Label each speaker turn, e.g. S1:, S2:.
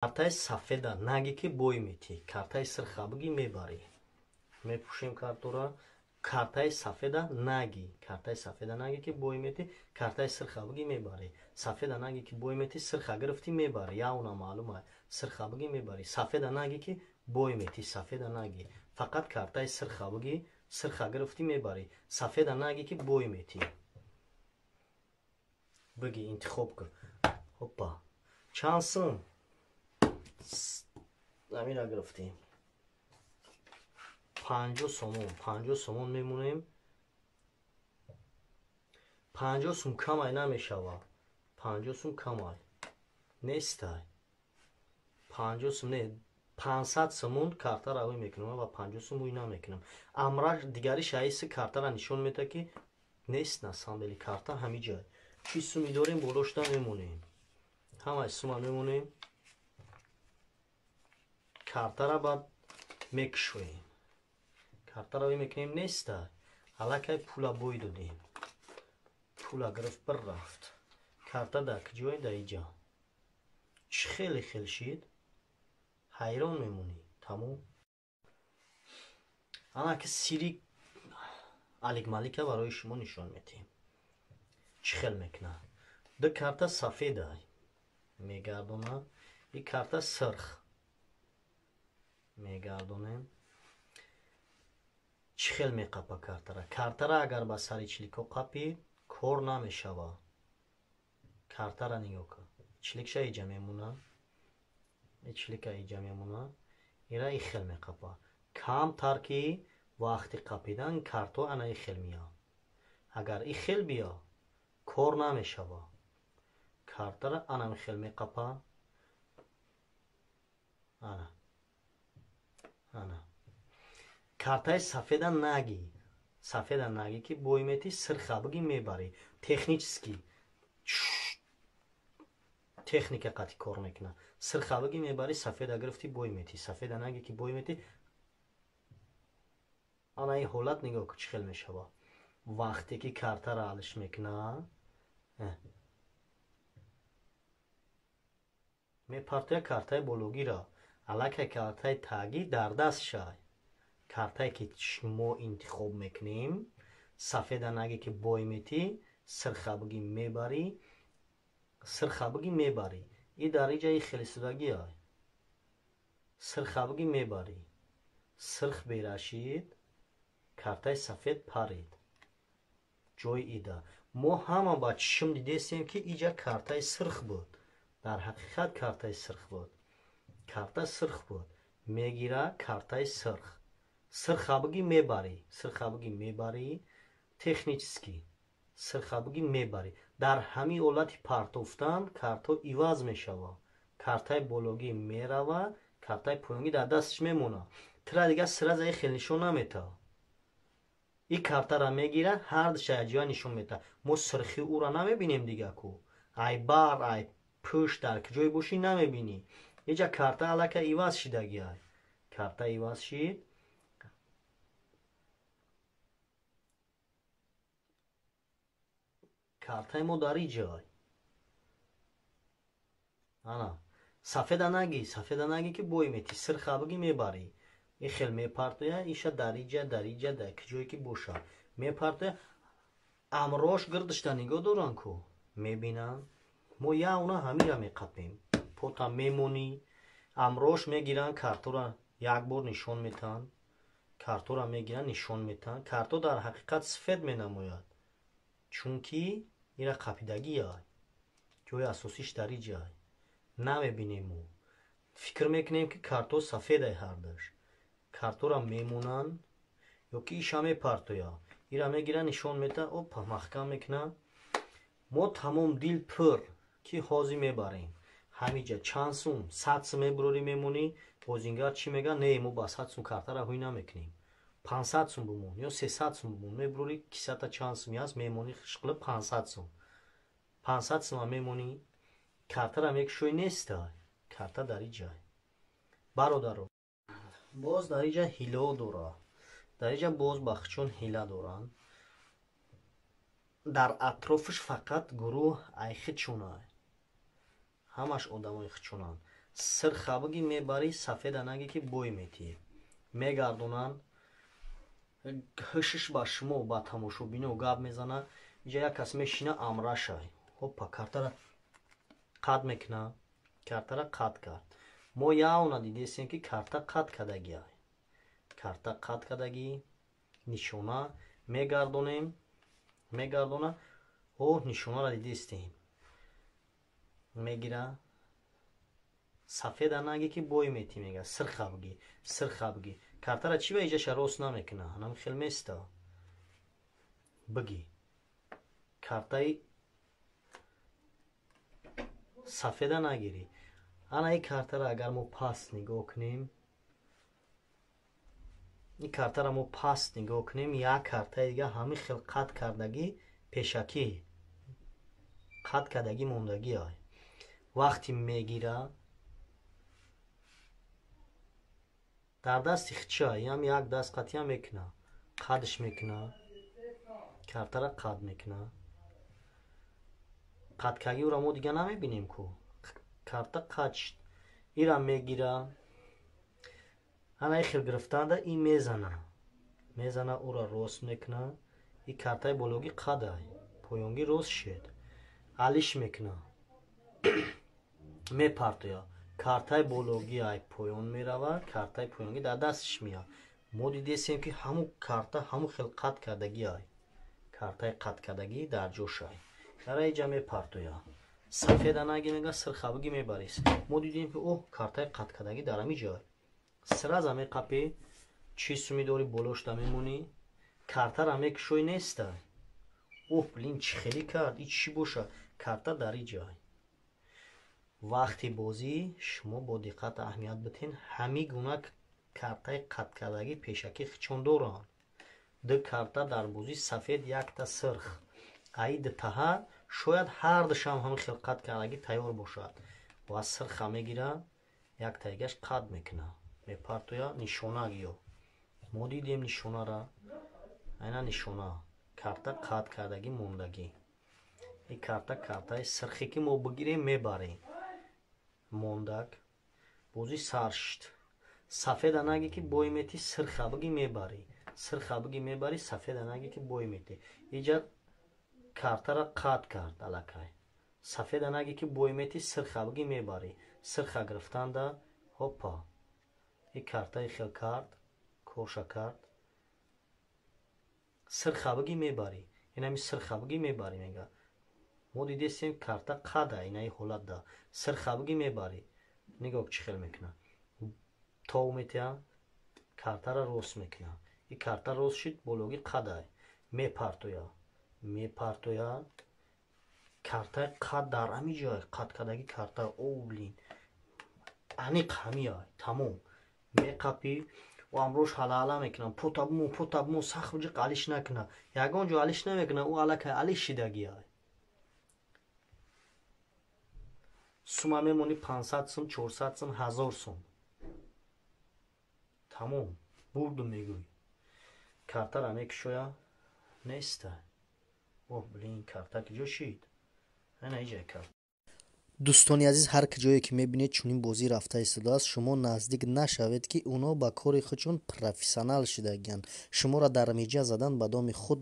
S1: Картаи сафеда наге ки бой метӣ, картаи сирхабигӣ мебарӣ. Мепӯшем картора. Картаи сафеда наги ки бой метӣ, картаи сирхабигӣ мебарӣ. Сафеда наги ки бой метӣ, сирха гирифтӣ мебарӣ. Явна маълум аст. Сирхабигӣ мебарӣ. Сафеда наги ки бой метӣ, сафеда наги. Фақат картаи сирхабигӣ, сирха гирифтӣ мебарӣ. Сафеда наги ки бой метӣ. Биги интихоб кун. Ҳопа. Чанд сум? Замира гирифтем. 50 сомон. 50 сомон мемонем. 50 сум камай намешавад. 50 сум камай нестай. 50 сум не. 500 сомон картара равӣ мекунам ва 50 сум ӯй намекунам. Амра дигари шаиси картара нишон мета ки нест на самбели карта ҳами ҷай. Чи суми дорем болошта мемонем. Ҳамаи сума мемонем. Картара бад мекшоем. Картара равӣ мекунем неста. Аллакай пула бой додем. Пула гирифт бир рафт. Карта дар киҷои дар иҷа. Чӣ хеле хел шид? ҳайрон мемонӣ. Тамом. Ана ки сири алик-малика барои шумо нишон медиҳем. Чӣ хел мекунад? Ду карта сафеда мегардонад. И карта сирх мегардонем. Чӣ хел меқапа картара? Картара агар ба сари члико қапид, кор намешавад. Картара нигоҳ кун. Чликша иҷа мемонад. Члика иҷа мемонад. Ира и хел меқапа. Камтар ки вақти қапидан карто ана и хел меяд. Агар и хел биё, кор намешавад. Картара ана и хел меқапа. Ана. Картаи сафеда наги. Сафеда наги ки бой метӣ, сирхабигӣ мебарӣ. Технически техника қати кор мекунад. Сирхабигӣ мебарӣ, сафеда гирифтӣ, бой метӣ. Сафеда наги ки бой метӣ. Ана и ҳолат нигоҳ кун чӣ хел мешавад. Вақте ки картара алиш мекунад, мепартояд картаи бологира. Аллакай картаи таги дар даст шай. Картае ки мо интихоб мекунем, сафеда наги ки бой метӣ, сирхабигӣ мебарӣ. Сирхабигӣ мебарӣ. И дар иҷаи хелисудагӣ ай. Сирхабигӣ мебарӣ. Сирх берашид, картаи сафед парид. Ҷои ида. Мо ҳама ба чишм дидестем ки иҷа картаи сирх буд. Дар ҳақиқат картаи сирх буд. Карта сирх буд. Мегира картаи сирх. Сирхабигӣ мебарӣ. Сирхабигӣ мебарӣ. Технически сирхабигӣ мебарӣ. Дар ҳамин ҳолати партофтан карто иваз мешавад. Картаи бологӣ меравад, картаи поёнгӣ дар дасташ мемонад. Тира дига сиразаи хел нишон наметавад. И картара мегирад, ҳар шаҷоя нишон метавад. Мо сирхи ӯра намебинем дига ку. Ай бар, ай пӯшт дар киҷои бошӣ намебинӣ. Иҷа карта аллакай иваз шидагӣ ай. Карта иваз шид. Картаи мо дар иҷай. Ана. Сафеда наги ки бой метӣ, сирхабигӣ мебарӣ. И хел мепартоя, иша дар иҷа, дар киҷое ки бошад. Мепартоя. Амрош гирдишта нигоҳ доранд ку. Мебинанд. Мо явна ҳамира меқапем. Пота мемонӣ. Амрош мегиранд, картора як бор нишон метаҳанд. Картора мегиранд, нишон метаҳанд. Карто дар ҳақиқат сафед менамояд. Чунки ира қапидагӣ ай. ҷои асосиш дар иҷа ай. Намебинем мо. Фикр мекунем ки карто сафедай ҳардаш. Картора мемонанд, ё ки иша мепартояд. Ира мегиранд, нишон метаҳанд, опа маҳкам мекунанд. Мо тамом дил пур ки ҳозир мебарем. Ҳамиҷа чанд сум? 100 сум мебурорӣ мемонӣ. Бозингар чӣ мегӯяд? Не, мо ба 100 сум картара ҳӯй намекунем. 500 сум бимон ё 300 сум бимон. Мебурорӣ кисата чанд суми аст, мемонӣ хишқилиб 500 сум. 500 сума мемонӣ. Картара мекушоӣ нестай. Карта дар иҷа. Бародаро. Боз дар иҷа ҳило дорад. Дар иҷа боз бахчон ҳила доранд. Дар атрофиш фақат гурӯҳ айхичунай. ҳамаш одамои хичунанд. сирхабиги мебарӣ сафеданаге ки бой метӣ мегардонанд ҳишиш ба шумо ба тамошобино гап мезана иҷа як кас мешина амрашай ҳопа картара қад мекуна картара қад кард мо явна дидесем ки карта қад кардагиай карта қад кардагӣ нишона мегардона о нишонаро дидестем мегира сафеданаге ки бой метӣ мега сирхабгӣ картара чи ба иҷаша рост намекуна ҳанам хел места бигӣ картаи сафеда нагирӣ ана ин картара агар мо паст нигоҳ кунем ин картара мо паст нигоҳ кунем як картаи дига ҳамин хел қад кардагӣ пешакӣ қад кардагӣ мондагиай вақти мегира дар дасти хича ям як даст қатиям мекуна қадш мекуна картара қад мекуна қадкагиро мо дига намебинем ку карта қад шуд ира мегира ана ин хел гирифтанда ин мезана ура рост мекуна ин картаи бологӣ қадай поёнгӣ рост шед алиш мекуна мепартоя картаи бологӣ ай поён меравад картаи поёнгӣ дар дастиш меяд мо дидесем ки ҳамун карта ҳамун хел қад кардагӣ ай картаи қад кардагӣ дар ҷошай ара иҷа мепартоя сафеданаги мега сирхабигӣ мебарис мо дидем ки оҳ картаи қад кардагӣ дар ҳамин ҷой сраза меқапӣ чи суми дори болошда мемонӣ картара мекушои неста оҳ блин чӣ хелӣ кард ин чӣ боша карта дар ин ҷой вақти бозӣ шумо бо диққат аҳамият битен ҳамин гуна картаи қад кардагӣ пешакӣ хичон доранд ду карта дар бозӣ сафед якта сирх аи дитаҳа шояд ҳардушам ҳамин хел қад кардагӣ тайёр бошад ва сирха мегира яктаигаш қад мекуна мепартоя нишона гиё мо дидем нишонара айна нишона карта қад кардагӣ мондагӣ ин карта картаи сирхе ки мо бигирем мебарем мондак бозӣ сар шуд сафеданаге ки бой метӣ сирхабигӣ мебарӣ сафеданаге ки бой метӣ иҷа картара қад кард алакай сафеданаге ки бой метӣ сирхабигӣ мебарӣ сирха гирифтанда ҳопа ин картаи хел кард коша кард сирхабигӣ мебарӣ инами сирхабигӣ мебарӣ мега мо дидесем карта қада инаи ҳолатда сирхабигӣ мебарӣ нигоҳ чӣ хел мекуна тов метиҳа картара рост мекуна ин карта рост шуд бологӣ қадай мепартоя картаи қад дар ҳамин ҷой қад кардагӣ карта блин аниқ ҳамиай тамом меқапӣ амрош ҳалаҳала мекунам пота бумон сахт ҷиқ алиш накуна ягон ҷо алиш намекуна ӯ алакай алиш шидагиай сума мемони 500 сум 400 сум 1000 сум тамом бурду мегӯй картара мекушоя неста оҳ блин карта киҷо шид ана иҷа карт дӯстони азиз ҳар киҷое ки мебинед чунин бозӣ рафта истодааст шумо наздик нашавед ки онҳо ба кори худшон профессионал шудагиянд шуморо дар миҷа задан ба доми худ